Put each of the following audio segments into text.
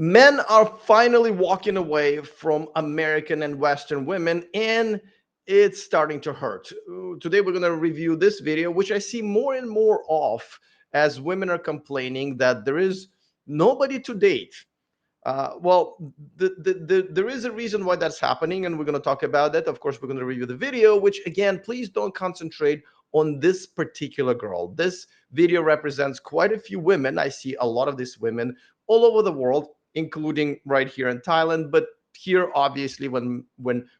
Men are finally walking away from American and Western women, and it's starting to hurt. Today, we're going to review this video, which I see more and more of as women are complaining that there is nobody to date. There is a reason why that's happening, and we're going to talk about that. Of course, we're going to review the video, which again, please don't concentrate on this particular girl. This video represents quite a few women. I see a lot of these women all over the world, including right here in Thailand. But here, obviously, when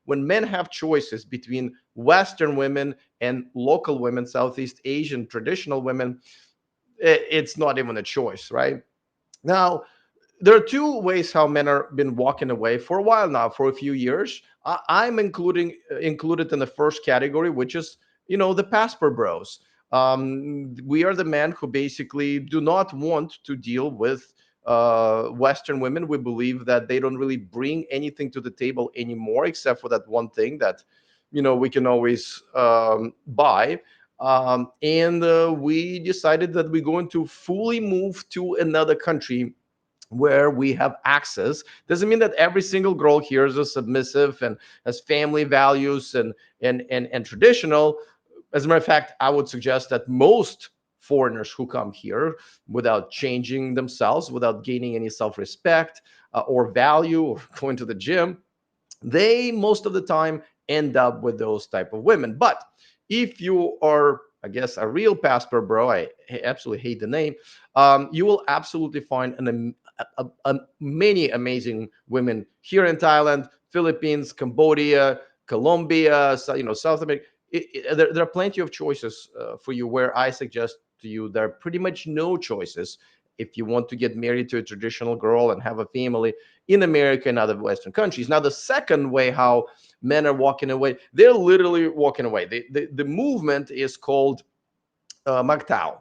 men have choices between Western women and local women, Southeast Asian traditional women, it's not even a choice, right? Now, there are two ways how men are been walking away for a while now, for a few years. I'm included in the first category, which is the passport bros. We are the men who basically do not want to deal with Western women. We believe that they don't really bring anything to the table anymore, except for that one thing that we can always buy. And we decided that we're going to fully move to another country where we have access. Doesn't mean that every single girl here is a submissive and has family values and traditional. As a matter of fact, I would suggest that most foreigners who come here without changing themselves, without gaining any self-respect or value, or going to the gym, they most of the time end up with those type of women. But if you are, I guess, a real passport bro, I absolutely hate the name, you will absolutely find many amazing women here in Thailand, Philippines, Cambodia, Colombia, South America. There are plenty of choices for you, where I suggest to you there are pretty much no choices if you want to get married to a traditional girl and have a family in America and other Western countries. Now, the second way how men are walking away, they're literally walking away. The movement is called MGTOW.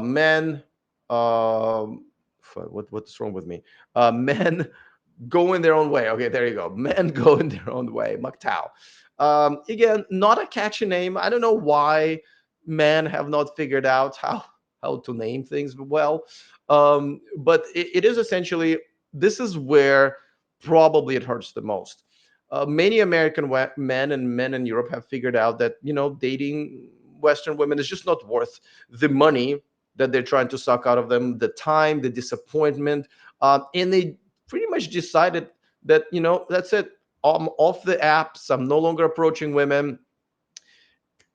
Men, what's wrong with me? Men going their own way. Okay, there you go. Men going their own way. MGTOW. Again, not a catchy name. I don't know why men have not figured out how to name things well. But it is essentially, this is where probably it hurts the most. Many American men and men in Europe have figured out that dating Western women is just not worth the money that they're trying to suck out of them, the time, the disappointment, and they pretty much decided that that's it. I'm off the apps. I'm no longer approaching women.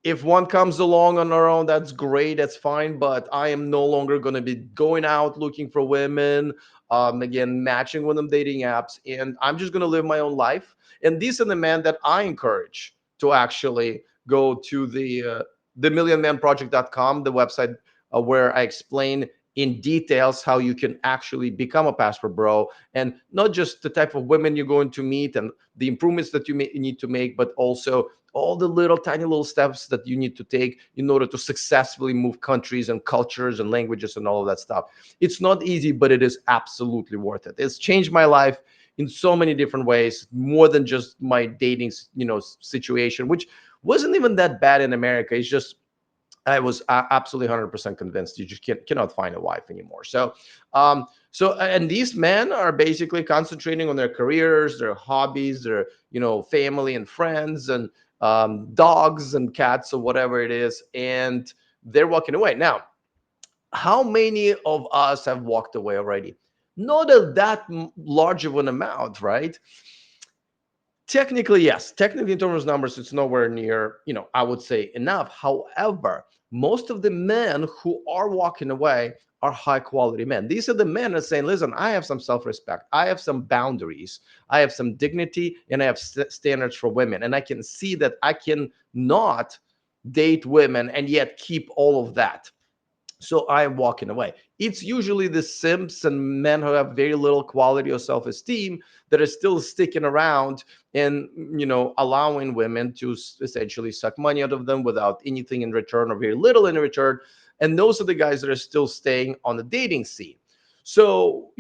If one comes along on our own, that's great, that's fine, but I am no longer going to be going out looking for women, again, matching with them dating apps, and I'm just going to live my own life. And these are the men that I encourage to actually go to the millionmanproject.com, the website where I explain in details how you can actually become a passport bro, and not just the type of women you're going to meet and the improvements that you need to make, but also all the little tiny little steps that you need to take in order to successfully move countries and cultures and languages and all of that stuff. It's not easy, but it is absolutely worth it. It's changed my life in so many different ways, more than just my dating situation, which wasn't even that bad in America. It's just I was absolutely 100% convinced you just cannot find a wife anymore. And these men are basically concentrating on their careers, their hobbies, their family and friends, and dogs and cats or whatever it is, and they're walking away. Now, how many of us have walked away already? Not that large of an amount, right? Technically, yes. Technically, in terms of numbers, it's nowhere near, I would say enough. However, most of the men who are walking away are high quality men. These are the men that are saying, listen, I have some self respect, I have some boundaries, I have some dignity, and I have standards for women. And I can see that I can not date women and yet keep all of that. So I'm walking away. It's usually the simps and men who have very little quality or self-esteem that are still sticking around and allowing women to essentially suck money out of them without anything in return, or very little in return. And those are the guys that are still staying on the dating scene. So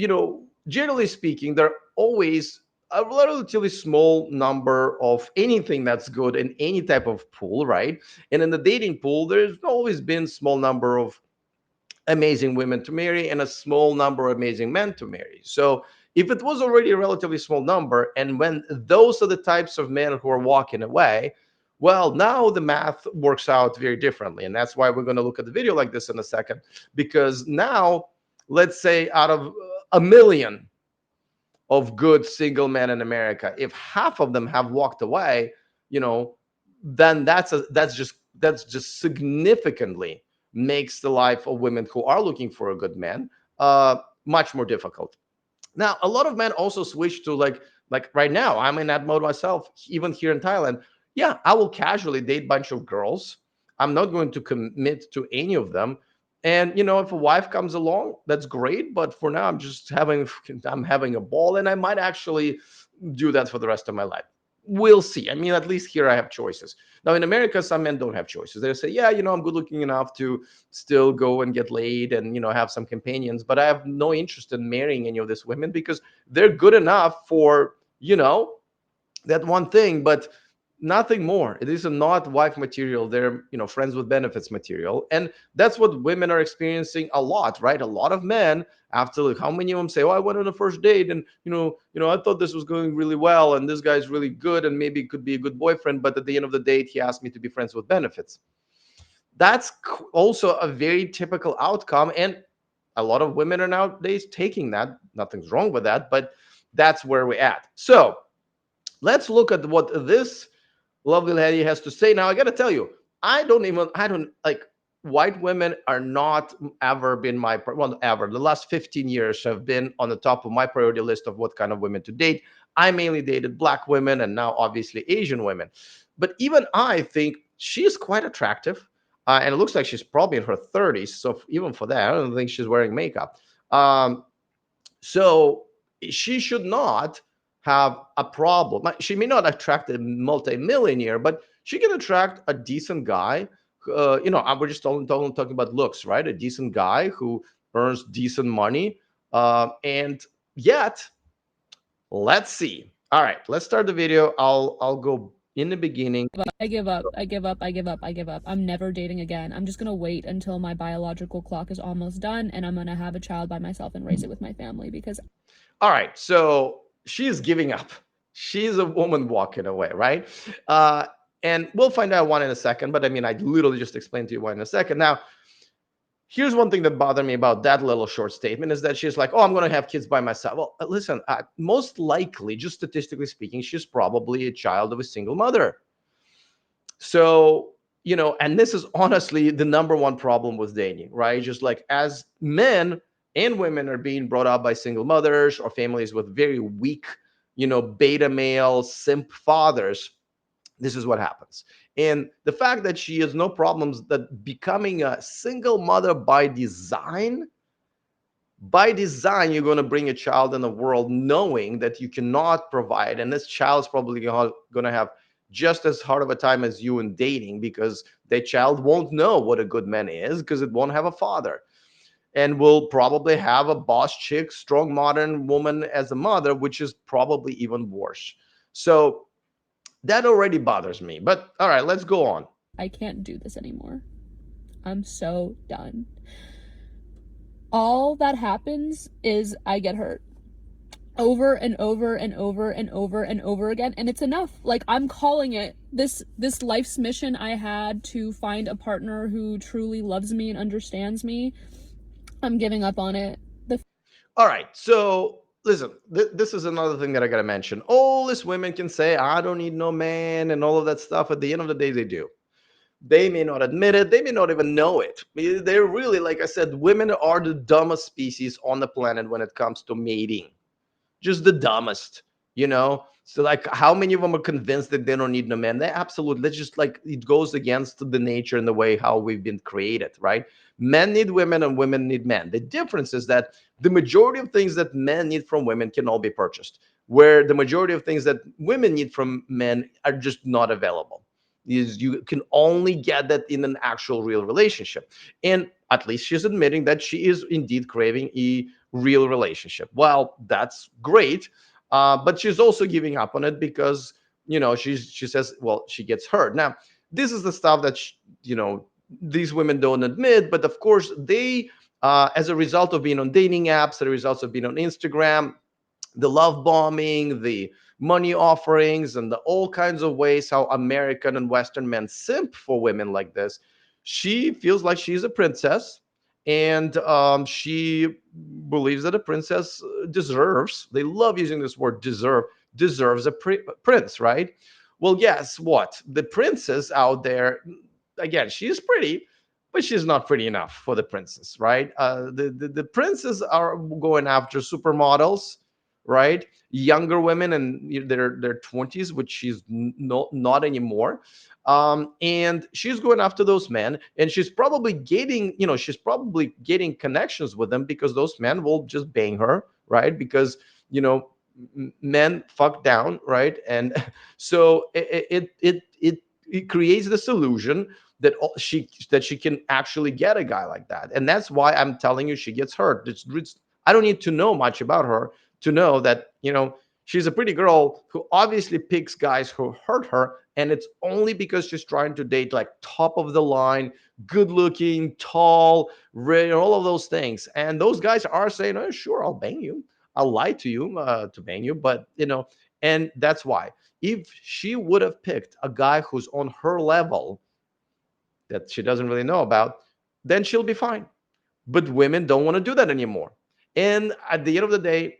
generally speaking, there are always a relatively small number of anything that's good in any type of pool, right? And in the dating pool, there's always been small number of amazing women to marry and a small number of amazing men to marry. So If it was already a relatively small number, and when those are the types of men who are walking away, well, now the math works out very differently. And that's why we're going to look at the video like this in a second, because now, let's say out of a million of good single men in America, if half of them have walked away, you know, then that's just significantly makes the life of women who are looking for a good man much more difficult. Now, a lot of men also switch to like right now, I'm in that mode myself, even here in Thailand. Yeah, I will casually date a bunch of girls. I'm not going to commit to any of them. And if a wife comes along, that's great. But for now, I'm having a ball, and I might actually do that for the rest of my life. We'll see. I mean, at least here I have choices. Now in America, some men don't have choices. They say, yeah, I'm good looking enough to still go and get laid and have some companions, but I have no interest in marrying any of these women because they're good enough for that one thing, but nothing more. It is not wife material. They're friends with benefits material, and that's what women are experiencing a lot, right? A lot of men, after like, how many of them say, oh, I went on a first date, and I thought this was going really well, and this guy's really good, and maybe it could be a good boyfriend, but at the end of the date he asked me to be friends with benefits. That's also a very typical outcome, and a lot of women are nowadays taking that. Nothing's wrong with that, but that's where we're at. So let's look at what this lovely lady has to say. Now, I got to tell you, I don't like, white women are not ever been well, ever. The last 15 years have been on the top of my priority list of what kind of women to date. I mainly dated black women and now obviously Asian women. But even I think she's quite attractive. And it looks like she's probably in her 30s. So even for that, I don't think she's wearing makeup. Um, so she should not have a problem. She may not attract a multi-millionaire, but she can attract a decent guy. We're just talking about looks, right? A decent guy who earns decent money. And yet, let's see. All right, let's start the video. I'll go in the beginning. I give up. I give up. I give up. I give up. I'm never dating again. I'm just gonna wait until my biological clock is almost done and I'm gonna have a child by myself and raise it with my family because All right, so she's giving up. She's a woman walking away, right? And we'll find out one in a second, but I mean, I literally just explained to you one in a second. Now, here's one thing that bothered me about that little short statement is that she's like, oh, I'm going to have kids by myself. Well, listen, most likely, just statistically speaking, she's probably a child of a single mother. So, and this is honestly the number one problem with dating, right? Just like as men and women are being brought up by single mothers or families with very weak, beta male simp fathers, this is what happens. And the fact that she has no problems that becoming a single mother by design, you're going to bring a child in the world knowing that you cannot provide, and this child is probably going to have just as hard of a time as you in dating because that child won't know what a good man is because it won't have a father, and will probably have a boss chick, strong modern woman as a mother, which is probably even worse. So that already bothers me. But all right, let's go on. I can't do this anymore. I'm so done. All that happens is I get hurt over and over and over and over and over again, and it's enough. Like, I'm calling it. This life's mission I had to find a partner who truly loves me and understands me, I'm giving up on it. All right, so listen, this is another thing that I gotta mention. All these women can say, I don't need no man and all of that stuff. At the end of the day, they do. They may not admit it, they may not even know it. They're really, like I said, women are the dumbest species on the planet when it comes to mating. Just the dumbest. So like, how many of them are convinced that they don't need no man? They absolutely, that's just like, it goes against the nature and the way how we've been created, right? Men need women and women need men. The difference is that the majority of things that men need from women can all be purchased, where the majority of things that women need from men are just not available. Is you can only get that in an actual real relationship. And at least she's admitting that she is indeed craving a real relationship. Well, that's great, but she's also giving up on it because she says, well, she gets hurt. Now, this is the stuff that these women don't admit, but of course they, as a result of being on dating apps, as a result of being on Instagram, the love bombing, the money offerings, and the all kinds of ways how American and Western men simp for women like this. She feels like she's a princess, and she believes that a princess deserves. They love using this word deserve. Deserves a prince, right? Well, guess what? The princess out there, again, she's pretty, but she's not pretty enough for the princess, right? The princes are going after supermodels, right? Younger women in their 20s, which she's not anymore. And she's going after those men, and she's probably getting, she's probably getting connections with them because those men will just bang her, right? Because men fuck down, right? And so it creates this illusion that she can actually get a guy like that, and that's why I'm telling you she gets hurt. I don't need to know much about her to know that she's a pretty girl who obviously picks guys who hurt her, and it's only because she's trying to date like top of the line, good looking, tall, all of those things, and those guys are saying, oh sure, I'll bang you, I'll lie to you to bang you, but and that's why if she would have picked a guy who's on her level that she doesn't really know about, then she'll be fine. But women don't want to do that anymore. And at the end of the day,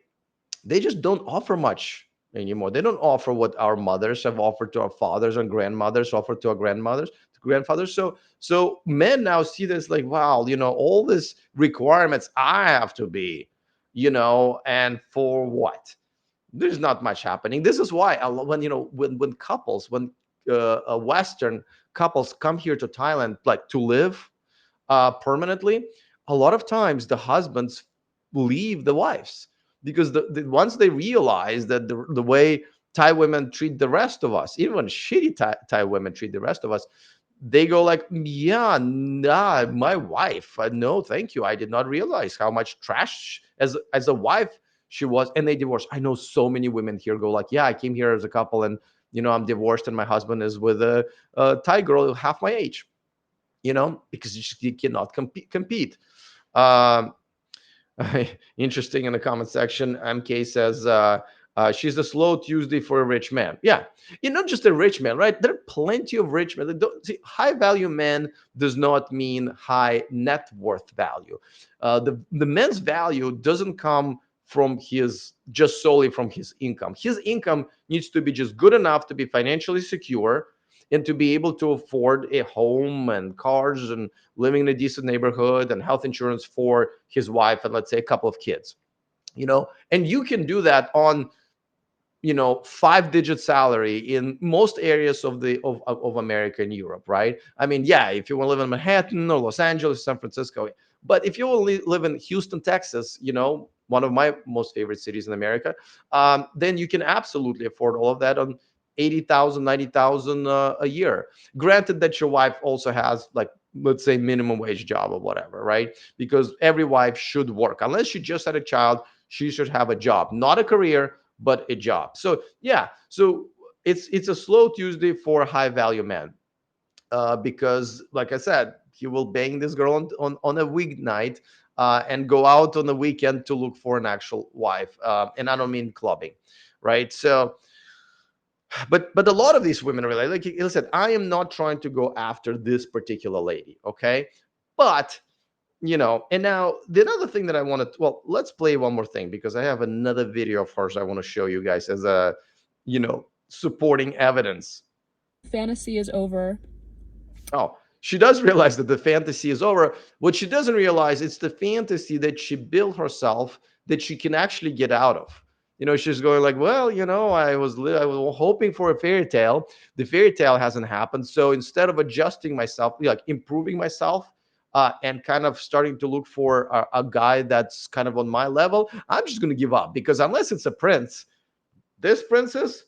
they just don't offer much anymore. They don't offer what our mothers have offered to our fathers and grandmothers, offered to our grandfathers. So men now see this like, wow, all these requirements I have to be, and for what? There's not much happening. This is why when when couples, when Western couples come here to Thailand, like to live permanently, a lot of times the husbands leave the wives because once they realize that the way Thai women treat the rest of us, even shitty Thai women treat the rest of us, they go like, yeah, nah, my wife, no thank you, I did not realize how much trash as a wife she was, and they divorce. I know so many women here go like, yeah, I came here as a couple, and I'm divorced, and my husband is with a Thai girl half my age, because you cannot compete. Um, Interesting. In the comment section, MK says she's a slow Tuesday for a rich man. Yeah, you're not just a rich man, right? There are plenty of rich men. Don't, see, high value man does not mean high net worth value. The man's value doesn't come from his just solely from his income. His income needs to be just good enough to be financially secure and to be able to afford a home and cars and living in a decent neighborhood and health insurance for his wife and, let's say, a couple of kids. And you can do that on 5-digit salary in most areas of America and Europe, right? I mean, yeah, if you want to live in Manhattan or Los Angeles, San Francisco, but if you only live in Houston, Texas, one of my most favorite cities in America, then you can absolutely afford all of that on 80,000, 90,000 a year. Granted that your wife also has, like, let's say, minimum wage job or whatever, right? Because every wife should work. Unless she just had a child, she should have a job, not a career, but a job. So yeah, so it's a slow Tuesday for high value man, because like I said, he will bang this girl on a weeknight, and go out on the weekend to look for an actual wife. And I don't mean clubbing, right? So but a lot of these women are like listen, I am not trying to go after this particular lady, okay? But and now the other thing that I want to, well, let's play one more thing because I have another video of hers I want to show you guys as a, supporting evidence. Fantasy is over. Oh, she does realize that the fantasy is over. What she doesn't realize, it's the fantasy that she built herself that she can actually get out of. She's going like, well, I was hoping for a fairy tale. The fairy tale hasn't happened. So instead of adjusting myself, like improving myself, and kind of starting to look for a guy that's kind of on my level, I'm just going to give up because unless it's a prince, this princess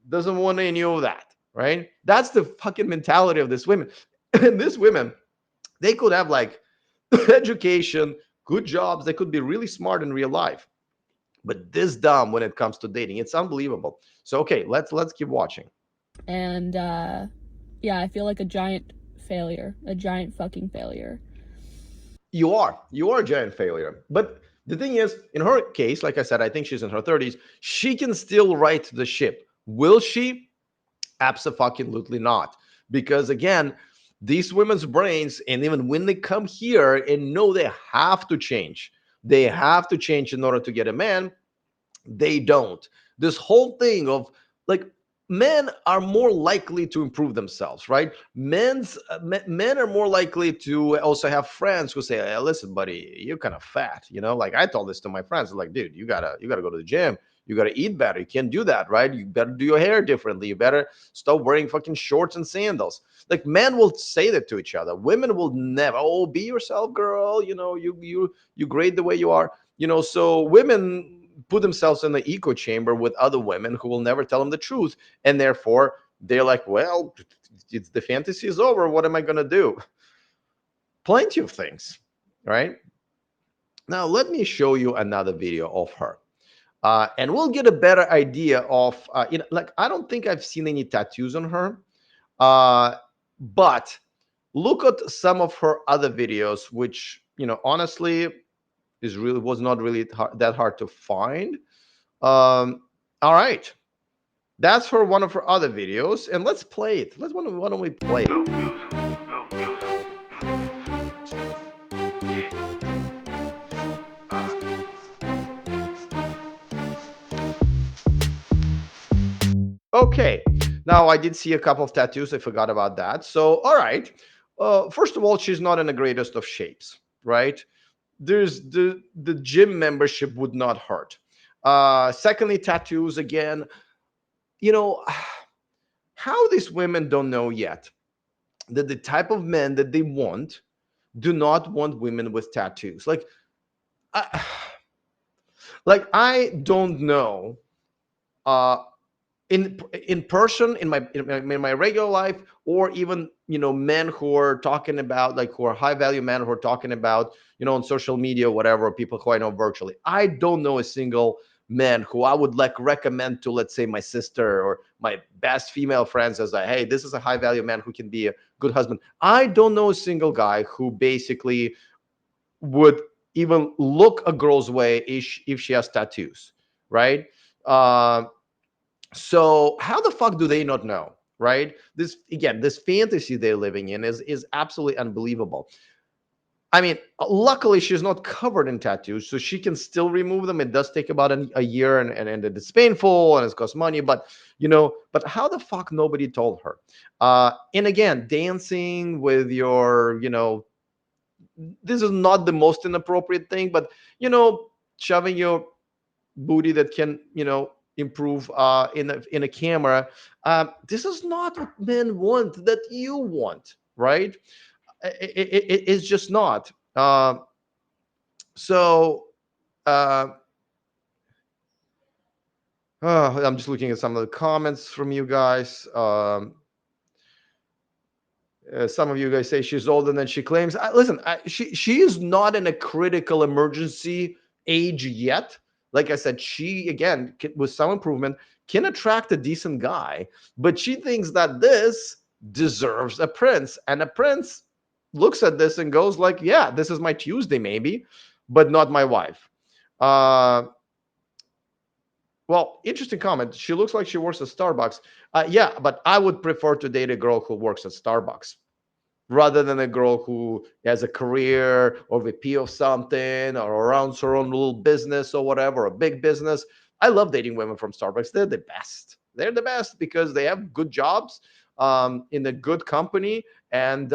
doesn't want any of that, right? That's the fucking mentality of this women. And these women, they could have like education, good jobs, they could be really smart in real life, but this dumb when it comes to dating. It's unbelievable. So okay, let's keep watching. And yeah, I feel like a giant failure, a giant fucking failure. You are a giant failure, but The thing is, in her case, like I said, I think she's in her 30s. She can still right the ship. Will she? Absolutely not. Because again, these women's brains, and even when they come here and know they have to change, they have to change in order to get a man, they don't. This whole thing of like, men are more likely to improve themselves, right? Men are more likely to also have friends who say, hey, listen buddy, you're kind of fat, like I told this to my friends, like, dude, you gotta go to the gym, you gotta eat better, you can't do that, right? You better do your hair differently, you better stop wearing fucking shorts and sandals. Like, men will say that to each other, women will never. Oh, be yourself, girl, you great the way you are. So women put themselves in the echo chamber with other women who will never tell them the truth, and therefore they're like, well, it's the fantasy is over, what am I going to do? Plenty of things, right? Now let me show you another video of her, and we'll get a better idea of like, I don't think I've seen any tattoos on her, uh, but look at some of her other videos, which honestly was not really that hard to find. All right, that's for one of her other videos, and let's play it. Why don't we play it? Okay, now I did see a couple of tattoos. I forgot about that. So, all right. First of all, she's not in the greatest of shapes, right? There's the gym membership would not hurt. Secondly, tattoos again. You know how these women don't know yet that the type of men that they want do not want women with tattoos. I, I don't know. Uh, in person, in my regular life, or even men who are talking about, like, who are high value men who are talking about on social media, whatever, people who I know virtually, I don't know a single man who I would like recommend to, let's say, my sister or my best female friends as hey, this is a high value man who can be a good husband. I don't know a single guy who basically would even look a girl's way if she has tattoos, right? uh so how the fuck do they not know, right? This, again, this fantasy they're living in is absolutely unbelievable. I mean, luckily she's not covered in tattoos, so she can still remove them. It does take about a year, and it's painful and it costs money, but but how the fuck nobody told her? And again, dancing with your, this is not the most inappropriate thing, but shoving your booty that can improve in a camera, this is not what men want that you want, right? It's just not. So uh I'm just looking at some of the comments from you guys. Some of you guys say she's older than she claims. Listen, she is not in a critical emergency age yet. Like I said, she, again, with some improvement, can attract a decent guy, but she thinks that this deserves a prince, and a prince looks at this and goes like, "Yeah, this is my Tuesday, maybe, but not my wife." Uh, well, interesting comment. She looks like she works at Starbucks. Yeah, but I would prefer to date a girl who works at Starbucks rather than a girl who has a career or VP of something or runs her own little business or whatever, a big business. I love dating women from Starbucks. They're the best. They're the best because they have good jobs, in a good company, and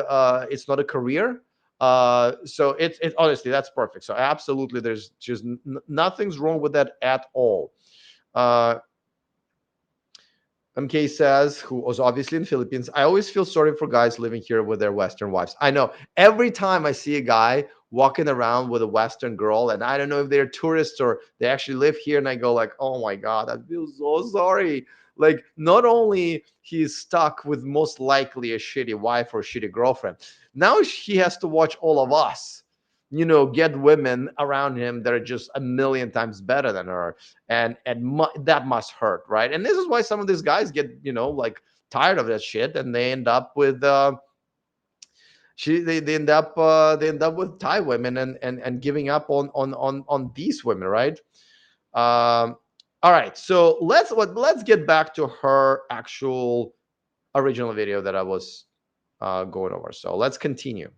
it's not a career. So it honestly, that's perfect. So absolutely, there's just nothing's wrong with that at all. Uh, MK says, who was obviously in Philippines, I always feel sorry for guys living here with their Western wives. I know. Every time I see a guy walking around with a Western girl, and I don't know if they're tourists or they actually live here, and I go like, oh my God, I feel so sorry. Like, not only he's stuck with most likely a shitty wife or a shitty girlfriend, now he has to watch all of us, get women around him that are just a million times better than her, and that must hurt, right? And this is why some of these guys get like tired of that shit, and they end up with they end up with Thai women and giving up on these women, right? Um, all right, so let's get back to her actual original video that I was going over. So let's continue.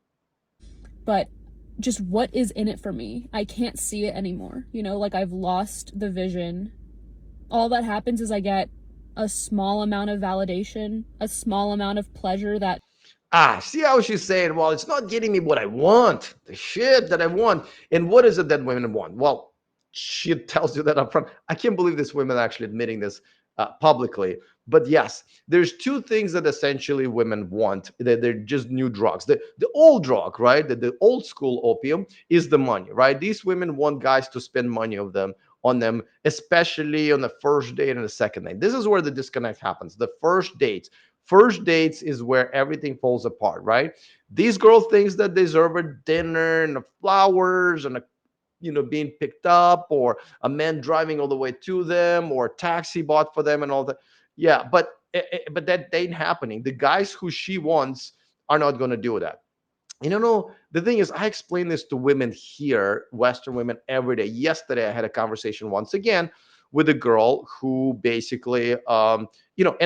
But just what is in it for me? I can't see it anymore. You know, like I've lost the vision. All that happens is I get a small amount of validation, a small amount of pleasure that Ah, see how she's saying, well, it's not getting me what I want, the shit that I want. And what is it that women want? Well, she tells you that up front. I can't believe this women are actually admitting this publicly. But yes, there's two things that essentially women want. They're just new drugs. The old drug, right? The old school opium is the money, right? These women want guys to spend money on them, especially on the first date and the second date. This is where the disconnect happens. The first dates is where everything falls apart, right? These girl thinks that they deserve a dinner and flowers and being picked up, or a man driving all the way to them, or a taxi bought for them and all that. Yeah, but that ain't happening. The guys who she wants are not going to do that. No, the thing is, I explain this to women here, Western women, every day. Yesterday, I had a conversation once again with a girl who basically, and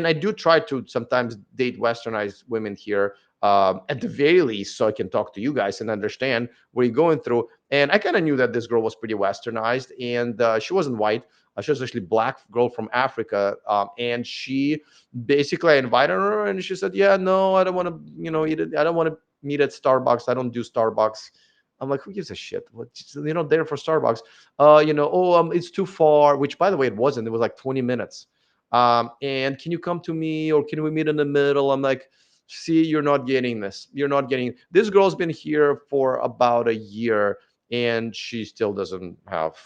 I do try to sometimes date Westernized women here, at the very least, so I can talk to you guys and understand what you're going through. And I kind of knew that this girl was pretty Westernized, and she wasn't white. She was actually a black girl from Africa, and she basically, I invited her, and she said, "Yeah, no, I don't want to, eat it. I don't want to meet at Starbucks. I don't do Starbucks." I'm like, who gives a shit? What, you're not there for Starbucks. It's too far, which by the way, it wasn't. It was like 20 minutes. And can you come to me, or can we meet in the middle? I'm like, see, you're not getting this. You're not getting this. Girl's been here for about a year, and she still doesn't have,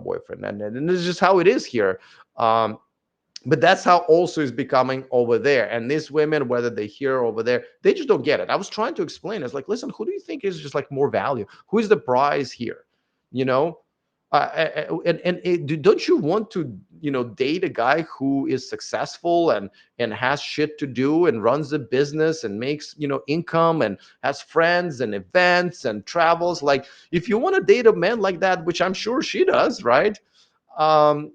boyfriend. And this is just how it is here. But that's how also is becoming over there. And these women, whether they here or over there, they just don't get it. I was trying to explain. It's like, listen, who do you think is just like more value? Who is the prize here? You know, don't you want to date a guy who is successful and has shit to do and runs a business and makes income and has friends and events and travels? Like, if you want to date a man like that, which I'm sure she does, right? um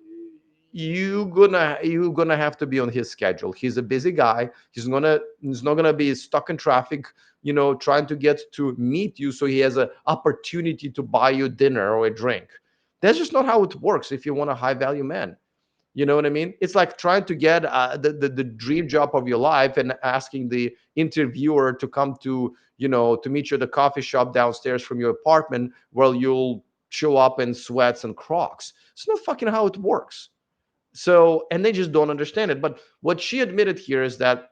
you gonna have to be on his schedule. He's a busy guy. He's not gonna be stuck in traffic, trying to get to meet you, so he has an opportunity to buy you dinner or a drink. That's just not how it works if you want a high value man. You know what I mean? It's like trying to get the dream job of your life and asking the interviewer to come to meet you at the coffee shop downstairs from your apartment, where you'll show up in sweats and Crocs. It's not fucking how it works. So, and they just don't understand it. But what she admitted here is that,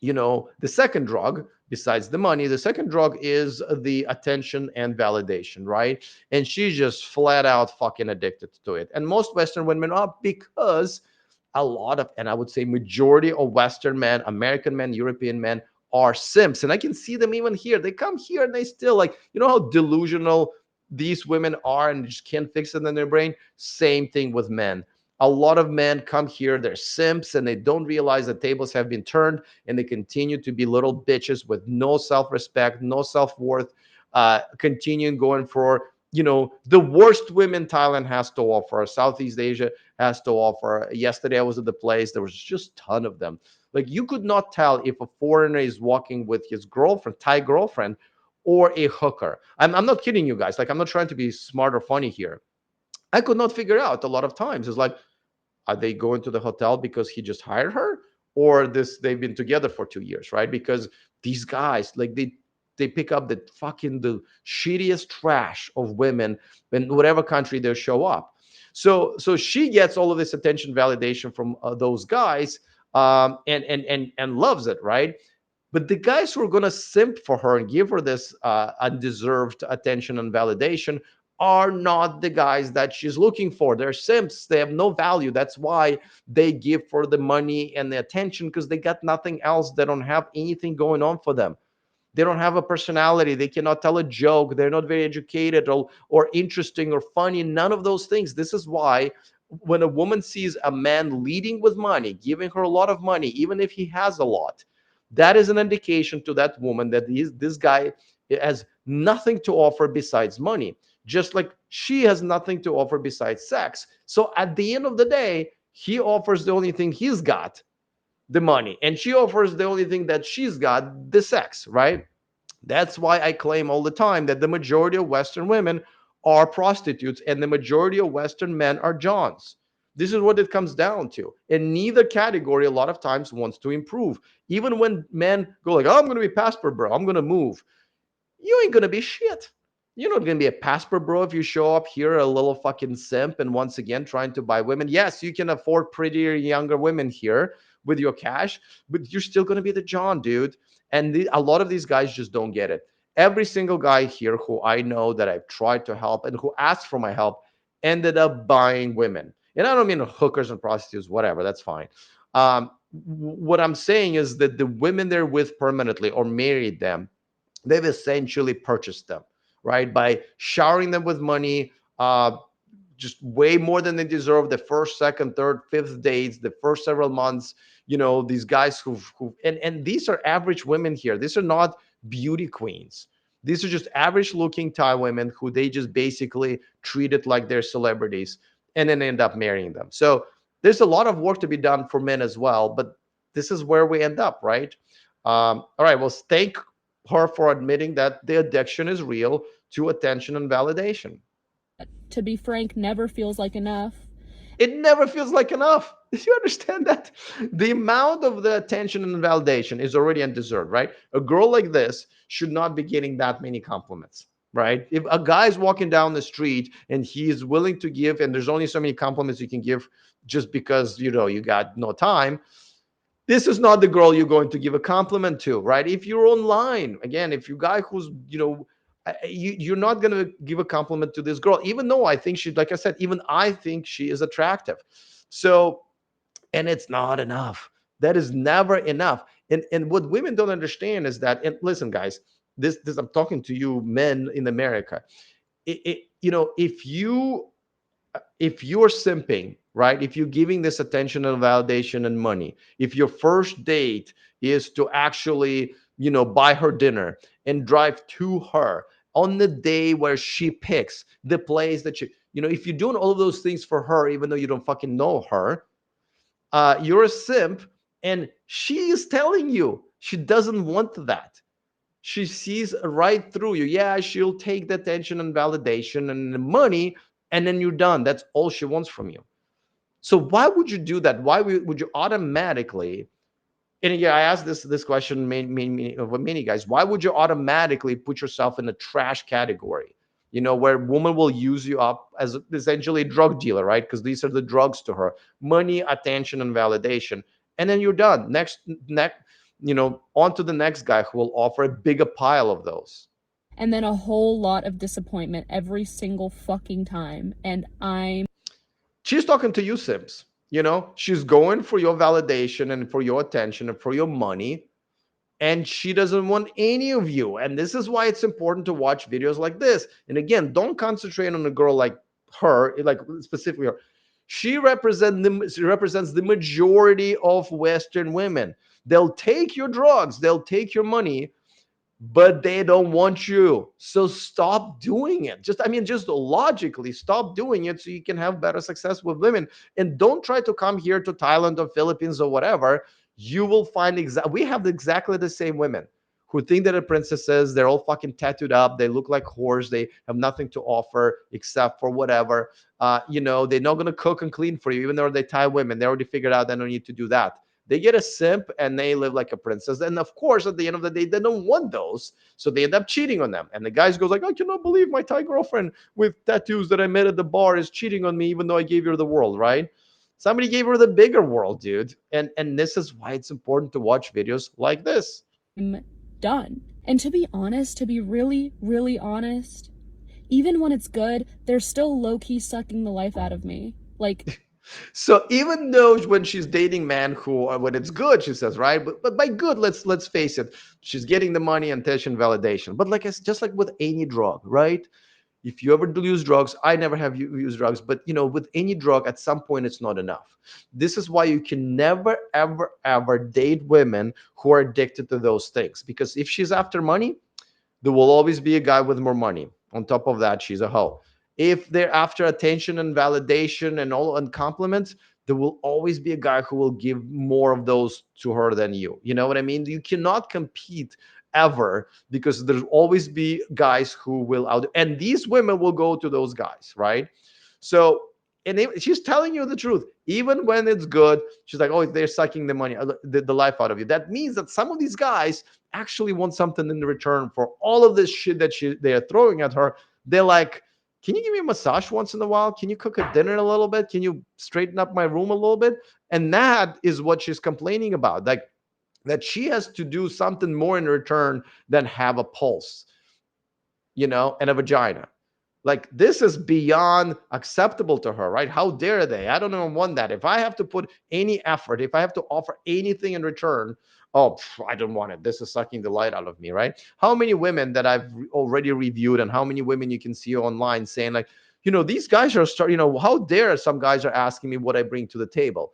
the second drug, besides the money, the second drug is the attention and validation, right? And she's just flat out fucking addicted to it. And most Western women are, because a lot of, and I would say majority of Western men, American men, European men, are simps. And I can see them even here. They come here and they still, like, how delusional these women are and just can't fix it in their brain. Same thing with men. A lot of men come here, they're simps, and they don't realize that tables have been turned, and they continue to be little bitches with no self-respect, no self-worth, continuing going for, the worst women Thailand has to offer, Southeast Asia has to offer. Yesterday I was at the place, there was just a ton of them. Like, you could not tell if a foreigner is walking with his girlfriend, Thai girlfriend, or a hooker. I'm not kidding you guys. Like, I'm not trying to be smart or funny here. I could not figure out a lot of times. It's like, are they going to the hotel because he just hired her, or this they've been together for 2 years, right? Because these guys, like, they pick up the shittiest trash of women in whatever country they show up. So she gets all of this attention, validation from those guys, and loves it, right? But the guys who are going to simp for her and give her this undeserved attention and validation are not the guys that she's looking for. They're simps. They have no value. That's why they give for the money and the attention, because they got nothing else. They don't have anything going on for them. They don't have a personality. They cannot tell a joke. They're not very educated or interesting or funny. None of those things. This is why when a woman sees a man leading with money, giving her a lot of money, even if he has a lot, that is an indication to that woman that this guy has nothing to offer besides money, just like she has nothing to offer besides sex. So at the end of the day, he offers the only thing he's got, the money, and she offers the only thing that she's got, the sex, right? That's why I claim all the time that the majority of Western women are prostitutes and the majority of Western men are Johns. This is what it comes down to. And neither category a lot of times wants to improve. Even when men go like, oh, I'm going to be passport bro, I'm going to move. You ain't gonna be shit. You're not gonna be a passport bro if you show up here a little fucking simp and once again trying to buy women. Yes, you can afford prettier younger women here with your cash, but you're still gonna be the John, dude. And a lot of these guys just don't get it. Every single guy here who I know that I've tried to help and who asked for my help ended up buying women. And I don't mean hookers and prostitutes, whatever, that's fine. What I'm saying is that the women they're with permanently or married them, they've essentially purchased them, right? By showering them with money, just way more than they deserve the first, second, third, fifth dates, the first several months. These guys who and these are average women here. These are not beauty queens. These are just average looking Thai women who they just basically treated like they're celebrities and then end up marrying them. So there's a lot of work to be done for men as well, but this is where we end up, right? All right, well, thank her for admitting that the addiction is real to attention and validation. To be frank, never feels like enough. It never feels like enough. Do you understand that? The amount of the attention and validation is already undeserved, right? A girl like this should not be getting that many compliments, right? If a guy's walking down the street and he is willing to give, and there's only so many compliments you can give just because, you got no time, this is not the girl you're going to give a compliment to, right? If you're online, again, if you guy who's, you're not going to give a compliment to this girl, even though I think she, like I said, even I think she is attractive. So, and it's not enough. That is never enough. And what women don't understand is that, and listen, guys, this I'm talking to you, men in America. If you're simping, right? If you're giving this attention and validation and money, if your first date is to actually, buy her dinner and drive to her on the day where she picks the place that if you're doing all of those things for her, even though you don't fucking know her, you're a simp, and she is telling you she doesn't want that. She sees right through you. Yeah, she'll take the attention and validation and the money, and then you're done. That's all she wants from you. So why would you do that? Why would you automatically? And yeah, I asked this question many guys. Why would you automatically put yourself in a trash category? Where woman will use you up as essentially a drug dealer, right? Because these are the drugs to her: money, attention, and validation. And then you're done. Next, on to the next guy who will offer a bigger pile of those. And then a whole lot of disappointment every single fucking time. And I'm She's talking to you, Sims. She's going for your validation and for your attention and for your money, and she doesn't want any of you. And this is why it's important to watch videos like this. And again, don't concentrate on a girl like her, like specifically her. She represents the majority of Western women. They'll take your drugs, they'll take your money, but they don't want you. So stop doing it. Just logically stop doing it so you can have better success with women. And don't try to come here to Thailand or Philippines or whatever. You will find we have exactly the same women who think that are princesses. They're all fucking tattooed up. They look like whores. They have nothing to offer except for whatever. They're not gonna cook and clean for you, even though they're Thai women. They already figured out they don't need to do that. They get a simp and they live like a princess. And of course, at the end of the day, they don't want those. So they end up cheating on them. And the guys goes like, I cannot believe my Thai girlfriend with tattoos that I met at the bar is cheating on me, even though I gave her the world, right? Somebody gave her the bigger world, dude. And this is why it's important to watch videos like this. done. And to be honest, to be really, really honest, even when it's good, they're still low-key sucking the life out of me. Like, So even though when she's dating men who, when it's good, she says, right? But by good, let's face it, she's getting the money, attention, validation. But like it's just like with any drug, right? If you ever do use drugs, I never have used drugs, but with any drug, at some point, it's not enough. This is why you can never, ever, ever date women who are addicted to those things. Because if she's after money, there will always be a guy with more money. On top of that, she's a hoe. If they're after attention and validation and all and compliments, there will always be a guy who will give more of those to her than you. You know what I mean? You cannot compete ever, because there's always be guys who will out, and these women will go to those guys, right? So, and she's telling you the truth. Even when it's good, she's like, oh, they're sucking the money, the life out of you. That means that some of these guys actually want something in return for all of this shit that they're throwing at her. They're like, can you give me a massage once in a while? Can you cook a dinner a little bit? Can you straighten up my room a little bit? And that is what she's complaining about. Like, that she has to do something more in return than have a pulse, and a vagina. Like, this is beyond acceptable to her, right? How dare they? I don't even want that. If I have to put any effort, if I have to offer anything in return, oh, I don't want it. This is sucking the light out of me, right? How many women that I've already reviewed, and how many women you can see online saying, like, these guys are how dare some guys are asking me what I bring to the table.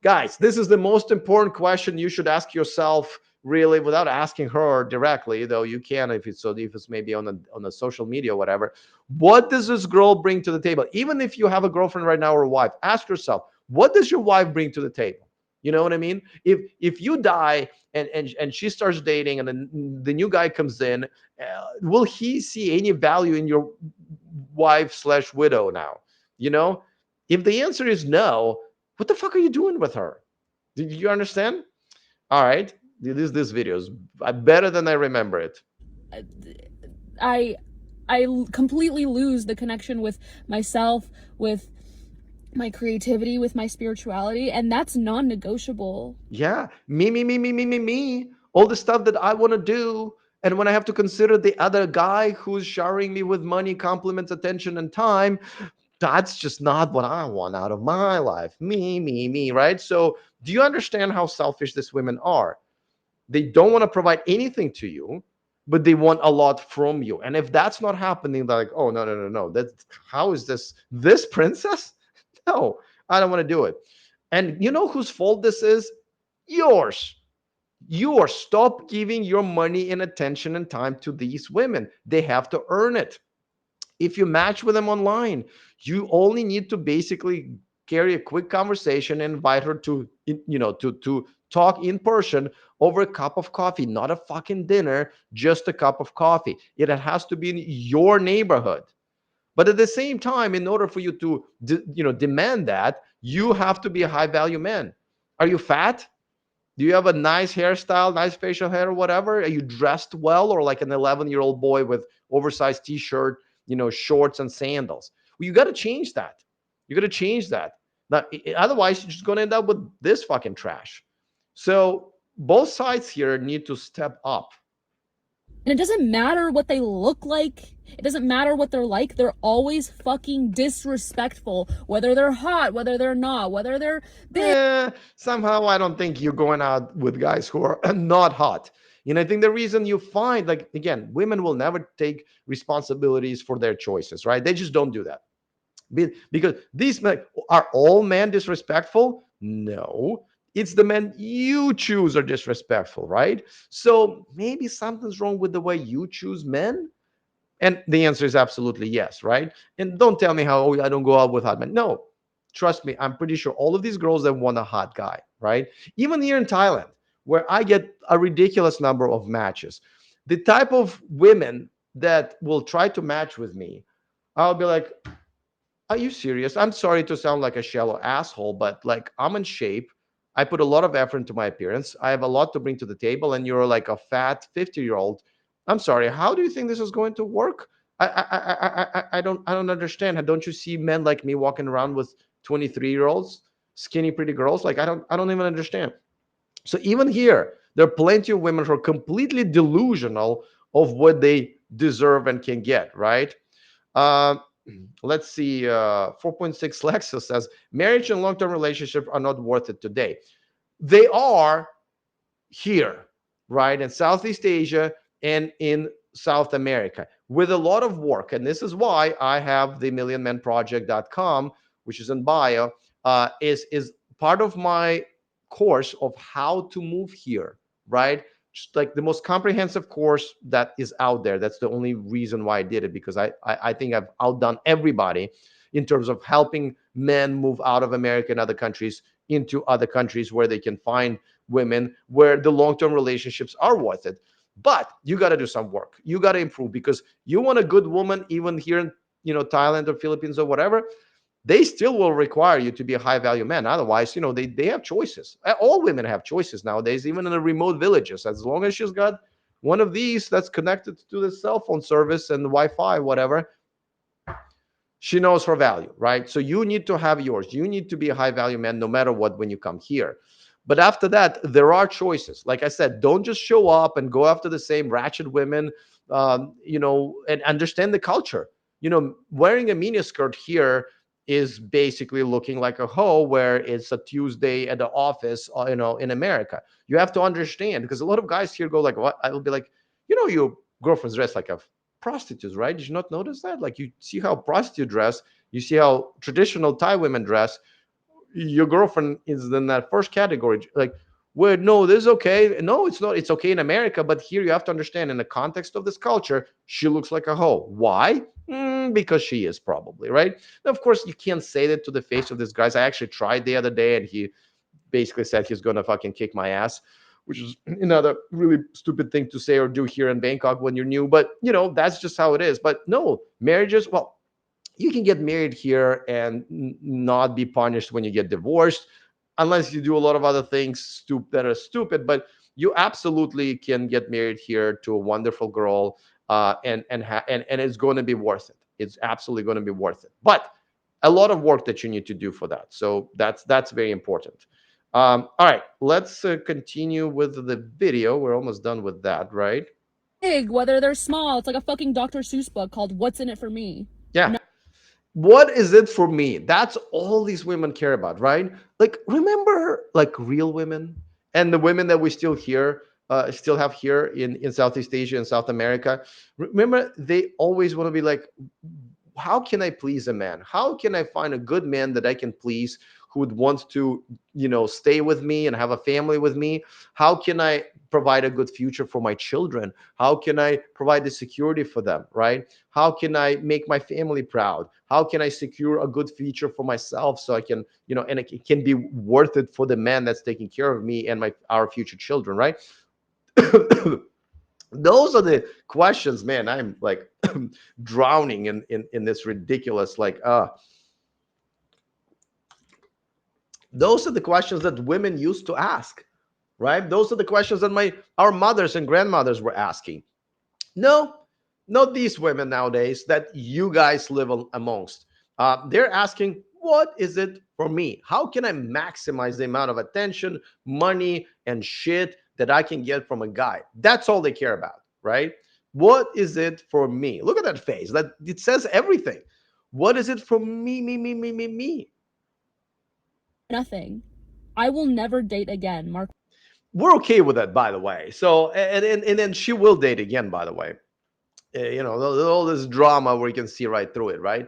Guys, this is the most important question you should ask yourself, really, without asking her directly, though you can if it's maybe on a social media or whatever. What does this girl bring to the table? Even if you have a girlfriend right now or a wife, ask yourself, what does your wife bring to the table? You know what I mean? If you die and she starts dating, and then the new guy comes in, will he see any value in your wife slash widow now? You know, if the answer is no, what the fuck are you doing with her? Did you understand? All right. This video is better than I remember it. I completely lose the connection with myself, with my creativity, with my spirituality, and that's non-negotiable. Yeah. Me. All the stuff that I want to do. And when I have to consider the other guy who's showering me with money, compliments, attention, and time, that's just not what I want out of my life. Me, right? So, do you understand how selfish these women are? They don't want to provide anything to you, but they want a lot from you. And if that's not happening, they're like, oh, no. How is this princess? No, I don't want to do it. And you know whose fault this is? Yours. Yours. Stop giving your money and attention and time to these women. They have to earn it. If you match with them online, you only need to basically carry a quick conversation and invite her to talk in person over a cup of coffee, not a fucking dinner, just a cup of coffee. It has to be in your neighborhood. But at the same time, in order for you to demand that, you have to be a high value man. Are you fat? Do you have a nice hairstyle, nice facial hair, or whatever? Are you dressed well, or like an 11-year-old boy with oversized t-shirt, shorts and sandals? Well, you got to change that. You got to change that. Now, otherwise, you're just going to end up with this fucking trash. So both sides here need to step up. And it doesn't matter what they look like. It doesn't matter what they're like. They're always fucking disrespectful. Whether they're hot, whether they're not, whether they're big. Somehow I don't think you're going out with guys who are not hot. I think the reason you find, like, again, women will never take responsibilities for their choices, right? They just don't do that. Because these men, are all men disrespectful? No. It's the men you choose are disrespectful, right? So maybe something's wrong with the way you choose men. And the answer is absolutely yes, right? And don't tell me how, oh, I don't go out with hot men. No, trust me, I'm pretty sure all of these girls that want a hot guy, right? Even here in Thailand, where I get a ridiculous number of matches, the type of women that will try to match with me, I'll be like, are you serious? I'm sorry to sound like a shallow asshole, but like, I'm in shape. I put a lot of effort into my appearance. I have a lot to bring to the table, and you're like a fat 50-year-old. I'm sorry. How do you think this is going to work? I don't understand. Don't you see men like me walking around with 23-year-olds, skinny, pretty girls? Like, I don't even understand. So even here, there are plenty of women who are completely delusional of what they deserve and can get, right? Uh, let's see. 4.6 Lexus says marriage and long-term relationships are not worth it today. They are here, right, in Southeast Asia and in South America with a lot of work. And this is why I have the millionmenproject.com, which is in bio, is part of my course of how to move here, right? Just like the most comprehensive course that is out there. That's the only reason why I did it, because I think I've outdone everybody in terms of helping men move out of America and other countries into other countries where they can find women where the long-term relationships are worth it. But you got to do some work. You got to improve, because you want a good woman even here in Thailand or Philippines or whatever. They still will require you to be a high value man. Otherwise, they have choices. All women have choices nowadays, even in the remote villages. As long as she's got one of these that's connected to the cell phone service and the Wi-Fi, whatever, she knows her value, right? So you need to have yours. You need to be a high value man no matter what when you come here. But after that, there are choices. Like I said, don't just show up and go after the same ratchet women, and understand the culture. Wearing a miniskirt here is basically looking like a hoe, where it's a Tuesday at the office, in America. You have to understand, because a lot of guys here go like, what? I'll be like, your girlfriend's dressed like a prostitutes, right? Did you not notice that? Like, you see how prostitute dress, you see how traditional Thai women dress. Your girlfriend is in that first category. Like, well, no, this is okay. No, it's not. It's okay in America, but here you have to understand, in the context of this culture, she looks like a hoe. Why? Because she is, probably, right? Now, of course, you can't say that to the face of this guys. I actually tried the other day, and he basically said he's gonna fucking kick my ass, which is another really stupid thing to say or do here in Bangkok when you're new. But that's just how it is. But no, marriages, well, you can get married here and not be punished when you get divorced, unless you do a lot of other things that are stupid. But you absolutely can get married here to a wonderful girl, and it's going to be worth it. It's absolutely going to be worth it. But a lot of work that you need to do for that. So that's very important. All right, let's continue with the video. We're almost done with that, right? Big, whether they're small. It's like a fucking Dr. Seuss book called What's in It for Me. Yeah. What is it for me? That's all these women care about, right? Like, remember, like, real women, and the women that we still have here in Southeast Asia and South America. Remember, they always want to be like, how can I please a man? How can I find a good man that I can please, who would want to, stay with me and have a family with me? How can I provide a good future for my children? How can I provide the security for them, right? How can I make my family proud? How can I secure a good future for myself, so I can, and it can be worth it for the man that's taking care of me and our future children, right? Those are the questions, man. I'm like drowning in this ridiculous, like, those are the questions that women used to ask, right? Those are the questions that our mothers and grandmothers were asking. No, not these women nowadays that you guys live amongst. They're asking, what is it for me? How can I maximize the amount of attention, money, and shit that I can get from a guy? That's all they care about, right? What is it for me? Look at that face. That it says everything. What is it for me, me, me, me, me, me? Nothing. I will never date again. Mark. We're okay with that, by the way. So, and then she will date again, by the way. All this drama where you can see right through it, right?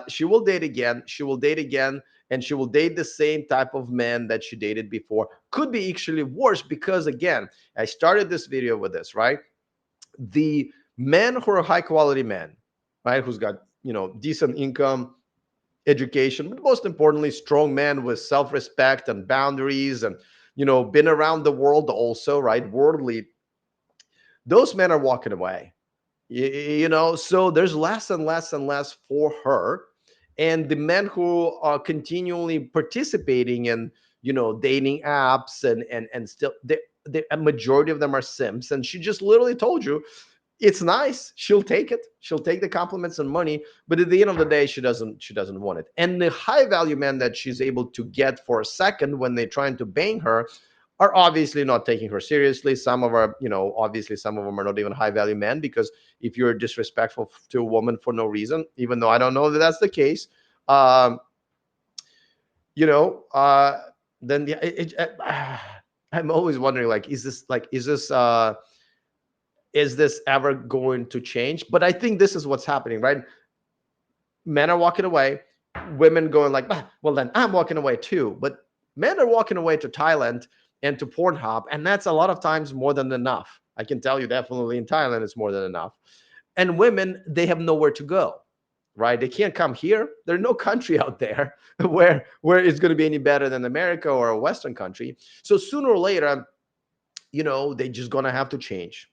She will date again. She will date again, and she will date the same type of men that she dated before. Could be actually worse, because again, I started this video with this, right? The men who are high quality men, right, who's got decent income, education, but most importantly, strong men with self-respect and boundaries, and been around the world also, right? Worldly, those men are walking away. So there's less and less and less for her. And the men who are continually participating in dating apps, and still, a majority of them are simps. And she just literally told you, it's nice, she'll take it, she'll take the compliments and money, but at the end of the day, she doesn't want it. And the high value men that she's able to get for a second when they're trying to bang her are obviously not taking her seriously. Some of our, obviously some of them are not even high value men, because if you're disrespectful to a woman for no reason, even though I don't know that that's the case, um, you know, uh, then I'm always wondering, like, is this is this ever going to change? But I think this is what's happening, right? Men are walking away, women going like, "Ah, well, then I'm walking away too." But men are walking away to Thailand and to Pornhub, and that's a lot of times more than enough. I can tell you definitely in Thailand it's more than enough. And women, they have nowhere to go, right? They can't come here. There's no country out there where it's going to be any better than America or a Western country. So sooner or later, they're just going to have to change.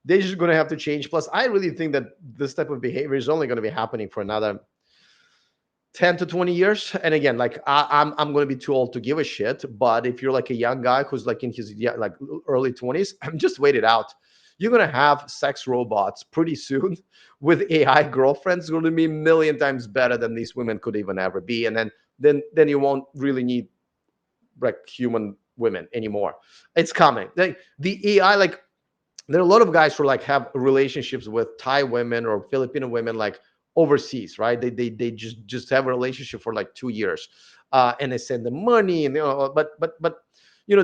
They're just going to have to change. Plus, I really think that this type of behavior is only going to be happening for another 10 to 20 years. And again, like I'm going to be too old to give a shit. But if you're like a young guy who's like in his like early 20s, just wait it out. You're going to have sex robots pretty soon with AI girlfriends going to be a million times better than these women could even ever be. And then you won't really need like human women anymore. It's coming. The AI, like there are a lot of guys who like have relationships with Thai women or Filipino women like overseas, right? They just have a relationship for like 2 years, and they send them money, and but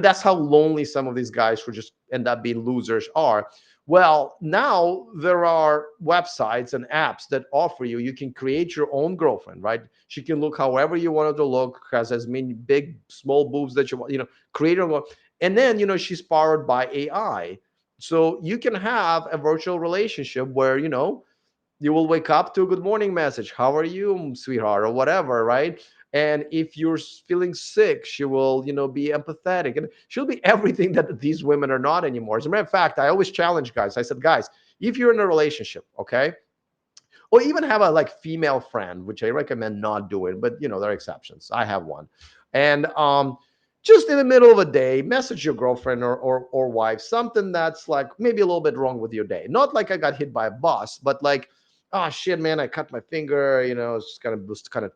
that's how lonely some of these guys who just end up being losers are. Well, now there are websites and apps that offer you can create your own girlfriend, right? She can look however you want her to look, has as many big, small boobs that you want, create her own. And then she's powered by AI, so you can have a virtual relationship where, you will wake up to a good morning message. How are you, sweetheart, or whatever, right? And if you're feeling sick, she will, be empathetic, and she'll be everything that these women are not anymore. As a matter of fact, I always challenge guys. I said, guys, if you're in a relationship, okay, or even have a like female friend, which I recommend not doing, but there are exceptions. I have one, and just in the middle of a day, message your girlfriend or wife something that's like maybe a little bit wrong with your day. Not like I got hit by a bus, but like, oh shit, man, I cut my finger. It's kind of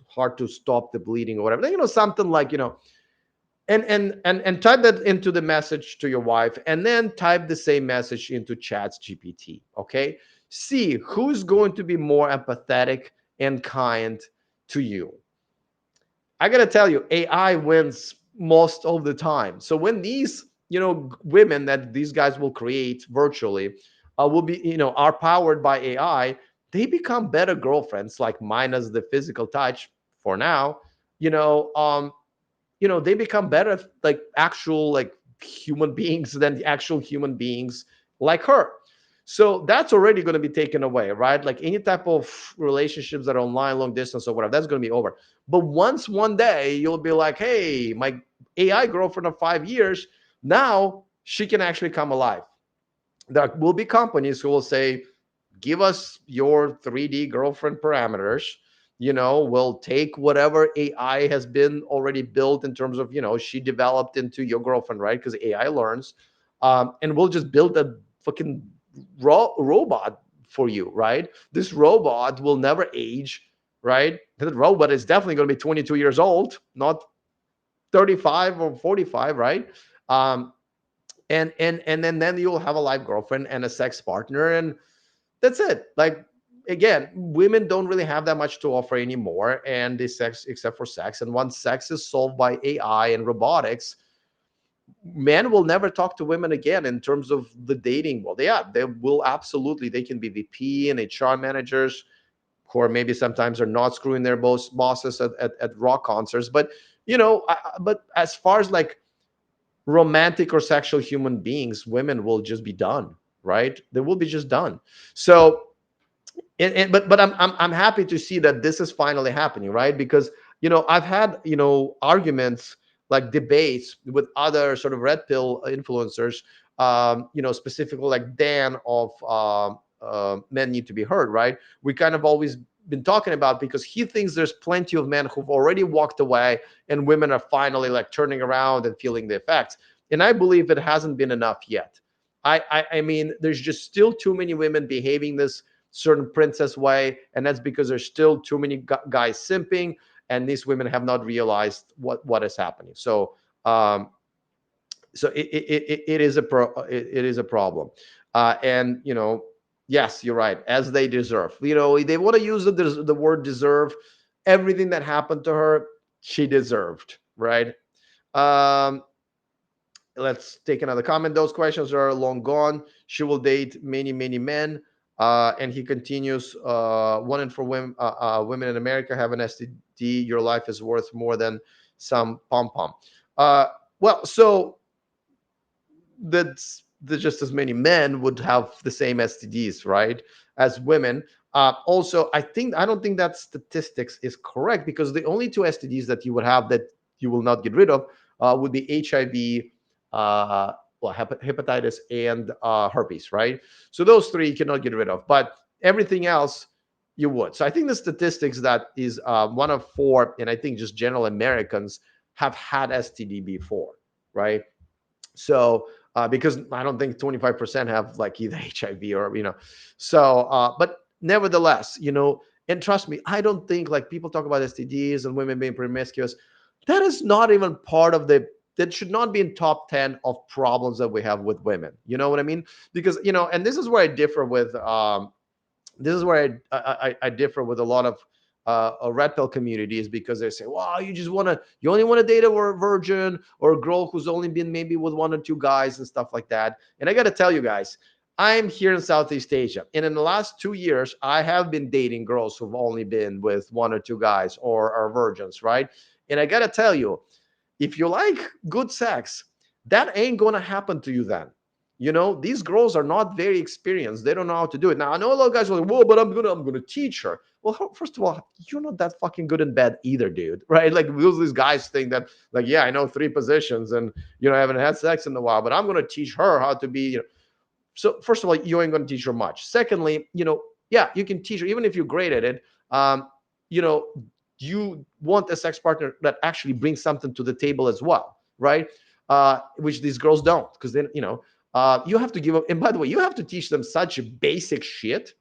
hard to stop the bleeding or whatever. Something like and type that into the message to your wife, and then type the same message into Chat's GPT. Okay, see who's going to be more empathetic and kind to you. I gotta tell you, AI wins most of the time. So when these women that these guys will create virtually will be are powered by AI, they become better girlfriends, like minus the physical touch for now. you know um they become better like actual like human beings than the actual human beings like her. So that's already going to be taken away, right? Like any type of relationships that are online, long distance or whatever, that's going to be over. But once one day you'll be like, hey, my AI girlfriend of 5 years, now she can actually come alive. There will be companies who will say, give us your 3D girlfriend parameters. We'll take whatever AI has been already built in terms of, she developed into your girlfriend, right? Because AI learns. And we'll just build a fucking robot for you, right? This robot will never age, right? The robot is definitely going to be 22 years old, not 35 or 45, right? Um, and then you'll have a live girlfriend and a sex partner, and that's it. Like again, women don't really have that much to offer anymore, and the sex, except for sex. And once sex is solved by AI and robotics, men will never talk to women again in terms of the dating world. Yeah, they will absolutely. They can be VP and HR managers, or maybe sometimes are not screwing their bosses at rock concerts. But but as far as like romantic or sexual human beings, women will just be done, right? They will be just done. So but I'm happy to see that this is finally happening, right? Because I've had arguments, like debates with other sort of red pill influencers, specifically like Dan of Men Need to Be Heard, right? We kind of always been talking about, because he thinks there's plenty of men who've already walked away and women are finally like turning around and feeling the effects. And I believe it hasn't been enough yet. I mean, there's just still too many women behaving this certain princess way, and that's because there's still too many guys simping, and these women have not realized what is happening. So it is it is a problem. And yes, you're right, as they deserve. They want to use the word deserve. Everything that happened to her, she deserved, right? um Let's take another comment. Those questions are long gone. She will date many, many men. And he continues, one in four women, women in America have an STD. Your life is worth more than some pom pom. Uh, so that's just as many men would have the same STDs, right, as women. Also, I don't think that statistics is correct, because the only two STDs that you would have that you will not get rid of would be HIV, uh, hepatitis, and herpes, right? So those three you cannot get rid of, but everything else you would. So I think the statistics that is one of four, and I think just general Americans have had STD before, right? So because I don't think 25% have like either HIV or so but nevertheless, and trust me, I don't think, like, people talk about STDs and women being promiscuous. That is not even part of the that should not be in top 10 of problems that we have with women. You know what I mean? Because and this is where I differ with this is where I differ with a lot of red pill communities, because they say, "Wow, you only want to date a virgin or a girl who's only been maybe with one or two guys and stuff like that." And I got to tell you guys, I'm here in Southeast Asia, and in the last 2 years, I have been dating girls who've only been with one or two guys or are virgins, right? And I got to tell you, if you like good sex, that ain't gonna happen to you then. These girls are not very experienced. They don't know how to do it. Now I know a lot of guys are like, "Whoa, but I'm gonna teach her." Well, first of all, you're not that fucking good in bed either, dude. Right? Like, these guys think that, like, yeah, I know three positions, and I haven't had sex in a while, but I'm gonna teach her how to be. So first of all, you ain't gonna teach her much. Secondly, yeah, you can teach her even if you're great at it. You know, you want a sex partner that actually brings something to the table as well, right? Which these girls don't, because then you have to give up. And by the way, you have to teach them such basic shit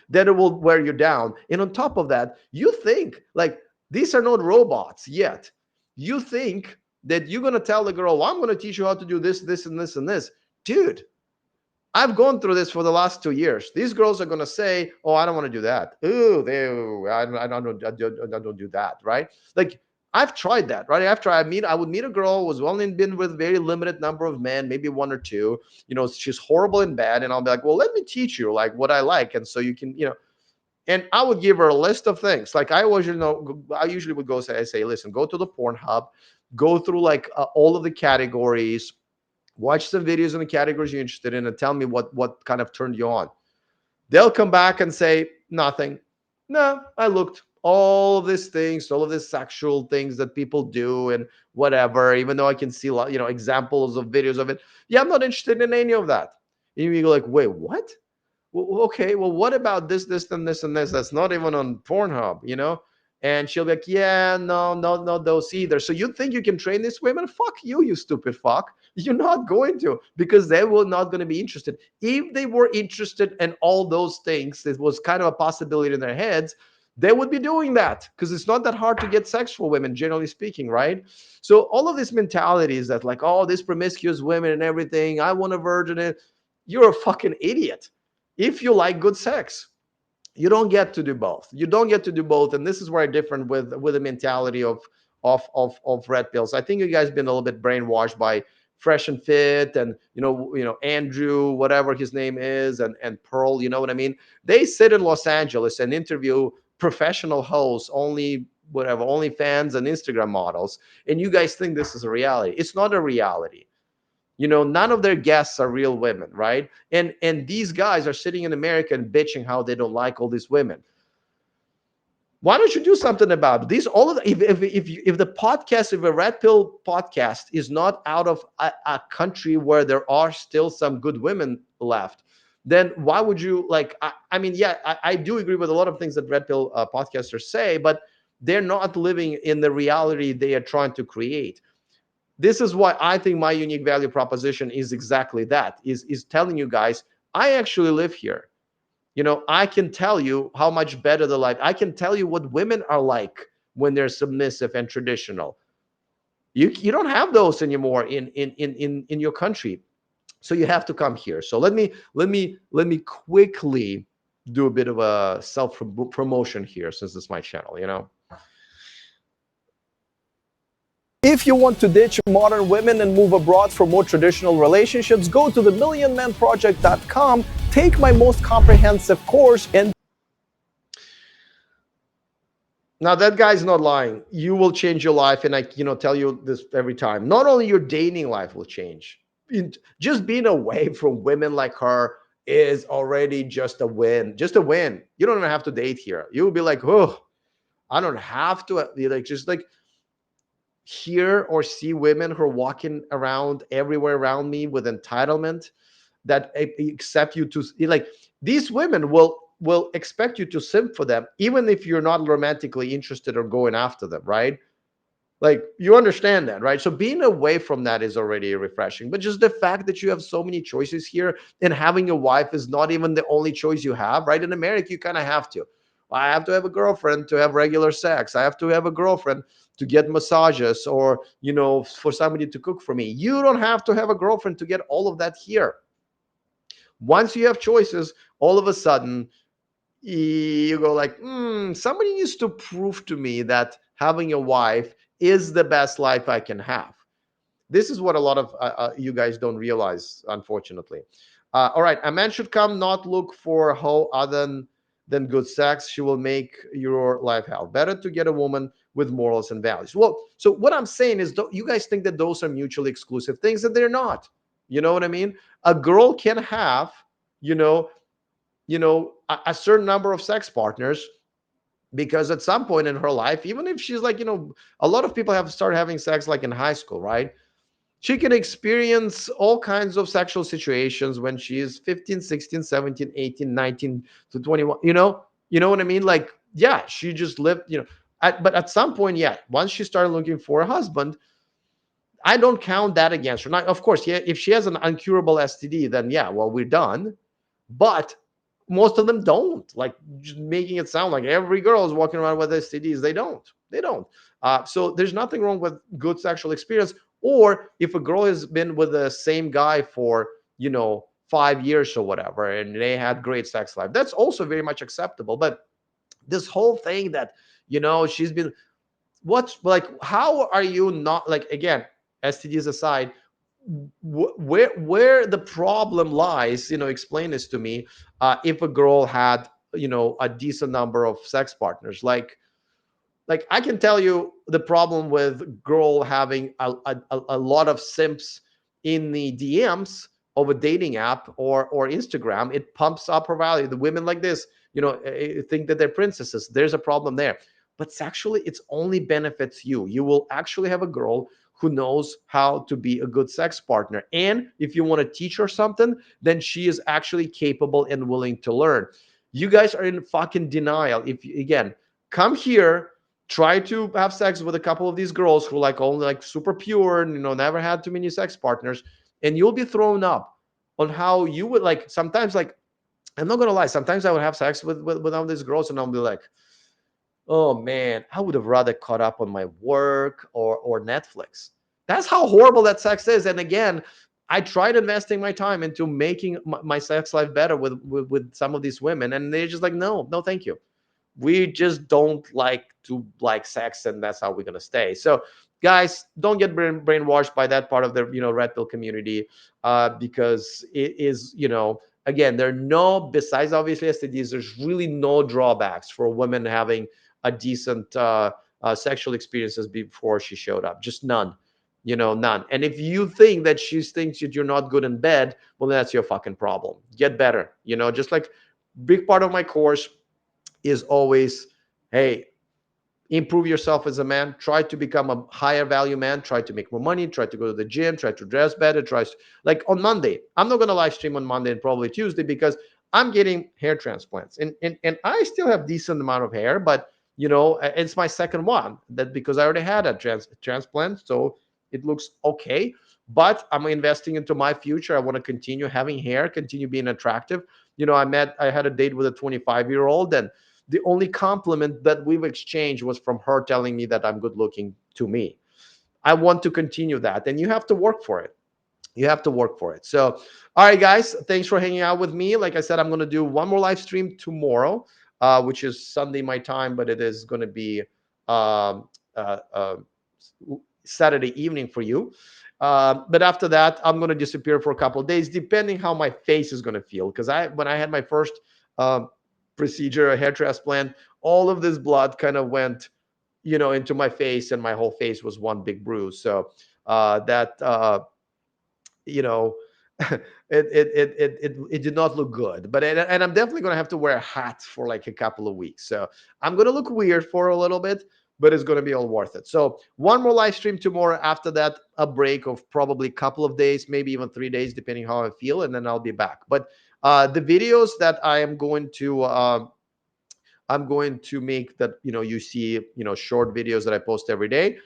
that it will wear you down. And on top of that, you think, like, these are not robots yet. You think that you're gonna tell the girl, "Well, I'm gonna teach you how to do this, this, and this, and this," dude. I've gone through this for the last 2 years. These girls are gonna say, "Oh, I don't want to do that. Ooh, I don't do that." Right? Like, I've tried that. Right? After I would meet a girl who was only been with very limited number of men, maybe one or two. She's horrible in bed, and I'll be like, "Well, let me teach you like what I like, and so you can." And I would give her a list of things. Like, I usually would go say, "Listen, go to the Pornhub, go through like all of the categories, watch some videos in the categories you're interested in, and tell me what kind of turned you on." They'll come back and say nothing. No, I looked all of these things, all of these sexual things that people do and whatever, even though I can see a lot, examples of videos of it. Yeah, I'm not interested in any of that. And you go like, "Wait, what?" "Well, okay, well, what about this, and this, and this that's not even on Pornhub?" And she'll be like, "Yeah, no, no, no, those either." So you think you can train these women? Fuck you, you stupid fuck. You're not going to, because they will not going to be interested. If they were interested in all those things, it was kind of a possibility in their heads, they would be doing that, because it's not that hard to get sex for women, generally speaking, right? So all of these mentalities that, like, "Oh, these promiscuous women and everything, I want a virgin," you're a fucking idiot. If you like good sex, you don't get to do both. You don't get to do both. And this is where I differ with the mentality of red pills. I think you guys been a little bit brainwashed by Fresh and Fit, and Andrew, whatever his name is, and Pearl. You know what I mean? They sit in Los Angeles and interview professional hosts, only whatever, only fans and Instagram models, and you guys think this is a reality. It's not a reality. None of their guests are real women, right? And these guys are sitting in America and bitching how they don't like all these women. Why don't you do something about it? These all of the, if the podcast, if a red pill podcast is not out of a country where there are still some good women left, then why would you, like, I mean, yeah, I do agree with a lot of things that red pill podcasters say, but they're not living in the reality they are trying to create. This is why I think my unique value proposition is exactly that, is telling you guys, I actually live here. I can tell you how much better the life. I can tell you what women are like when they're submissive and traditional. You don't have those anymore in your country. So you have to come here. So let me quickly do a bit of a self promotion here, since it's my channel. If you want to ditch modern women and move abroad for more traditional relationships, go to the millionmanproject.com, take my most comprehensive course, and now that guy's not lying. You will change your life, and I, tell you this every time. Not only your dating life will change, just being away from women like her is already just a win. Just a win. You don't even have to date here. You will be like, oh, I don't have to like just like hear or see women who are walking around everywhere around me with entitlement that accept you to like these women will expect you to simp for them even if you're not romantically interested or going after them, right? Like you understand that, right? So being away from that is already refreshing, but just the fact that you have so many choices here and having a wife is not even the only choice you have, right? In America you kind of have to, I have to have a girlfriend to have regular sex, I have to have a girlfriend to get massages, or for somebody to cook for me. You don't have to have a girlfriend to get all of that here. Once you have choices, all of a sudden you go like, somebody needs to prove to me that having a wife is the best life I can have. This is what a lot of you guys don't realize, unfortunately. All right, a man should come not look for how other than good sex. She will make your life hell. Better to get a woman with morals and values. Well, so what I'm saying is, you guys think that those are mutually exclusive things, that they're not. You know what I mean? A girl can have, you know, a certain number of sex partners, because at some point in her life, even if she's like, a lot of people have started having sex like in high school, right? She can experience all kinds of sexual situations when she is 15, 16, 17, 18, 19 to 21. You know what I mean? Like, yeah, she just lived, but at some point, yeah, once she started looking for a husband, I don't count that against her. Now, of course, yeah, if she has an uncurable STD, then yeah, well, we're done. But most of them don't. Like, just making it sound like every girl is walking around with STDs. They don't. They don't. So there's nothing wrong with good sexual experience. Or if a girl has been with the same guy for 5 years or whatever, and they had great sex life, that's also very much acceptable. But this whole thing that she's been, what's like, how are you not, like, again, STDs aside, where the problem lies, explain this to me. If a girl had a decent number of sex partners, like I can tell you the problem with girl having a lot of simps in the DMs of a dating app or Instagram. It pumps up her value. The women like this, think that they're princesses. There's a problem there. But sexually, it's only benefits you. You will actually have a girl who knows how to be a good sex partner. And if you want to teach her something, then she is actually capable and willing to learn. You guys are in fucking denial. If again, come here, try to have sex with a couple of these girls who like only like super pure and never had too many sex partners, and you'll be thrown up on how you would, like, sometimes, like, I'm not gonna lie, sometimes I would have sex with one of these girls and I'll be like, oh man, I would have rather caught up on my work or Netflix. That's how horrible that sex is. And again, I tried investing my time into making my sex life better with some of these women, and they're just like, no, no, thank you. We just don't like to like sex, and that's how we're going to stay. So guys, don't get brainwashed by that part of the red pill community, because it is, again, there are no, besides obviously STDs, there's really no drawbacks for women having a decent sexual experiences before she showed up. Just none. None. And if you think that she thinks that you're not good in bed, well, that's your fucking problem. Get better. Just like big part of my course is always, hey, improve yourself as a man, try to become a higher value man, try to make more money, try to go to the gym, try to dress better, like on Monday, I'm not going to live stream on Monday and probably Tuesday because I'm getting hair transplants, and I still have decent amount of hair, but it's my second one, that because I already had a transplant, so it looks okay. But I'm investing into my future. I want to continue having hair, continue being attractive. I had a date with a 25-year-old, and the only compliment that we've exchanged was from her telling me that I'm good looking to me. I want to continue that, and you have to work for it. You have to work for it. So, all right, guys, thanks for hanging out with me. Like I said, I'm going to do one more live stream tomorrow, which is Sunday my time, but it is going to be um, uh, uh, Saturday evening for you. But after that, I'm going to disappear for a couple of days, depending how my face is going to feel. Because when I had my first procedure, a hair transplant, all of this blood kind of went, into my face, and my whole face was one big bruise. So that you know it did not look good. But and I'm definitely going to have to wear a hat for like a couple of weeks, so I'm going to look weird for a little bit, but it's going to be all worth it. So one more live stream tomorrow. After that, a break of probably a couple of days, maybe even 3 days, depending how I feel, and then I'll be back. But the videos that I'm going to make, that you see, short videos that I post every day,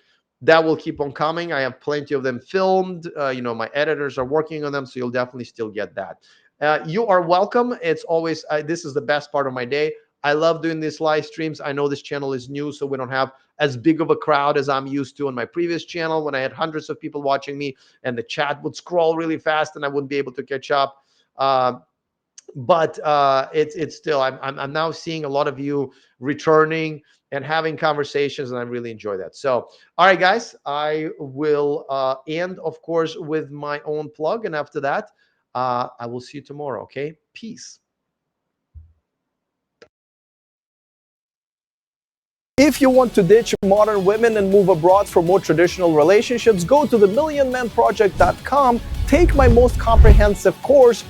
that will keep on coming. I have plenty of them filmed. My editors are working on them, so you'll definitely still get that. You are welcome. It's always this is the best part of my day. I love doing these live streams. I know this channel is new, so we don't have as big of a crowd as I'm used to on my previous channel, when I had hundreds of people watching me and the chat would scroll really fast and I wouldn't be able to catch up. But it's still, I'm now seeing a lot of you returning and having conversations, and I really enjoy that. So all right, guys, I will end, of course, with my own plug, and after that I will see you tomorrow. Okay, peace. If you want to ditch modern women and move abroad for more traditional relationships, go to the millionmanproject.com, take my most comprehensive course,